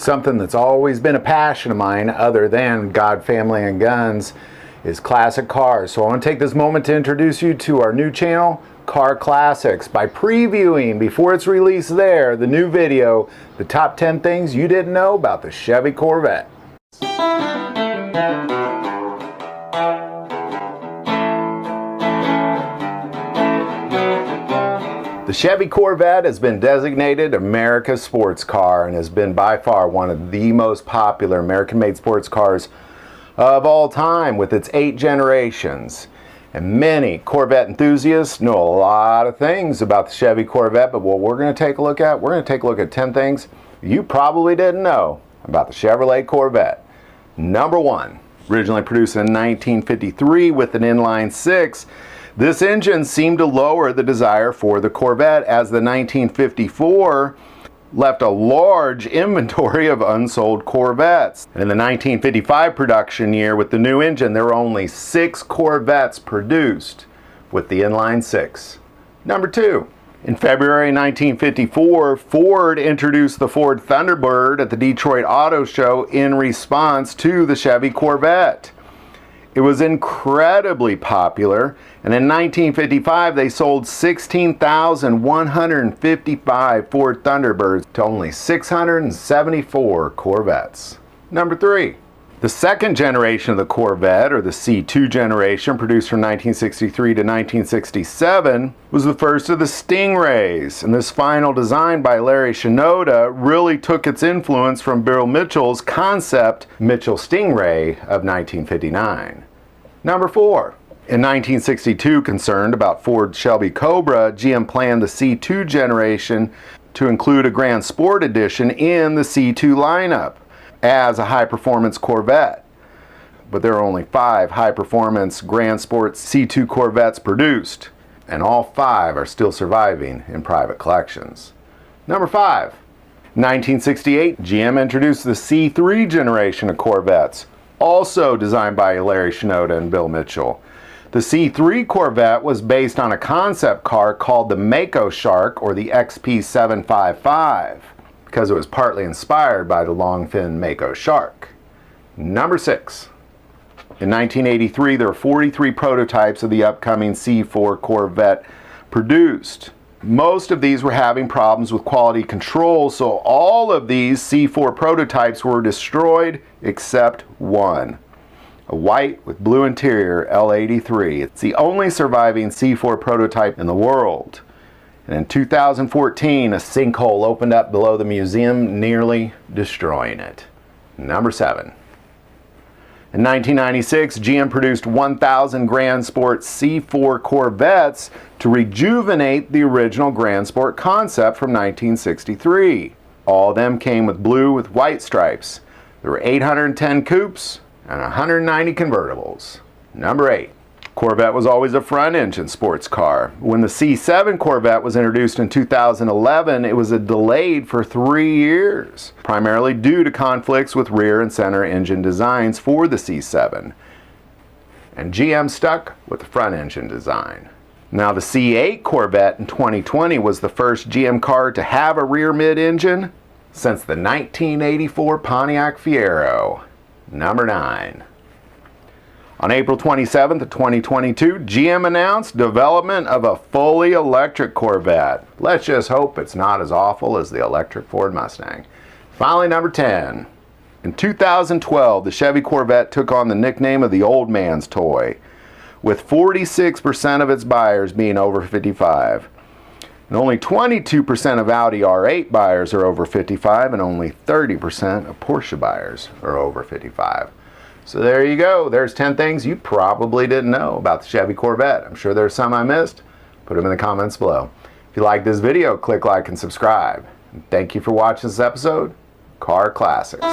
Something that's always been a passion of mine, other than God, family, and guns, is classic cars. So I want to take this moment to introduce you to our new channel, Car Classics, by previewing, before it's released there, the new video, the top 10 things you didn't know about the Chevy Corvette. The Chevy Corvette has been designated America's sports car and has been by far one of the most popular American-made sports cars of all time, with its 8 generations. And many Corvette enthusiasts know a lot of things about the Chevy Corvette, but what we're going to take a look at 10 things you probably didn't know about the Chevrolet Corvette. Number 1, originally produced in 1953 with an inline 6, this engine seemed to lower the desire for the Corvette, as the 1954 left a large inventory of unsold Corvettes. And in the 1955 production year with the new engine, there were only 6 Corvettes produced with the inline 6. Number 2, in February 1954, Ford introduced the Ford Thunderbird at the Detroit Auto Show in response to the Chevy Corvette. It was incredibly popular, and in 1955 they sold 16,155 Ford Thunderbirds to only 674 Corvettes. Number 3. The second generation of the Corvette, or the C2 generation, produced from 1963 to 1967, was the first of the Stingrays, and this final design by Larry Shinoda really took its influence from Bill Mitchell's concept Mitchell Stingray of 1959. Number 4. In 1962, concerned about Ford Shelby Cobra, GM planned the C2 generation to include a Grand Sport edition in the C2 lineup as a high-performance Corvette. But there are only 5 high-performance Grand Sport C2 Corvettes produced, and all 5 are still surviving in private collections. Number 5. In 1968, GM introduced the C3 generation of Corvettes, also designed by Larry Shinoda and Bill Mitchell. The C3 Corvette was based on a concept car called the Mako Shark, or the XP755, because it was partly inspired by the long-fin Mako Shark. Number 6. In 1983, there were 43 prototypes of the upcoming C4 Corvette produced. Most of these were having problems with quality control, so all of these C4 prototypes were destroyed except one. A white with blue interior L83. It's the only surviving C4 prototype in the world. And in 2014, a sinkhole opened up below the museum, nearly destroying it. Number 7. In 1996, GM produced 1,000 Grand Sport C4 Corvettes to rejuvenate the original Grand Sport concept from 1963. All of them came with blue with white stripes. There were 810 coupes and 190 convertibles. Number 8. Corvette was always a front-engine sports car. When the C7 Corvette was introduced in 2011, it was delayed for 3 years, primarily due to conflicts with rear and center engine designs for the C7. And GM stuck with the front-engine design. Now, the C8 Corvette in 2020 was the first GM car to have a rear mid-engine since the 1984 Pontiac Fiero. Number 9. On April 27th of 2022, GM announced development of a fully electric Corvette. Let's just hope it's not as awful as the electric Ford Mustang. Finally, number 10. In 2012, the Chevy Corvette took on the nickname of the old man's toy, with 46% of its buyers being over 55. And only 22% of Audi R8 buyers are over 55, and only 30% of Porsche buyers are over 55. So there you go. There's 10 things you probably didn't know about the Chevy Corvette. I'm sure there's some I missed. Put them in the comments below. If you like this video, click like and subscribe. And thank you for watching this episode, Car Classics.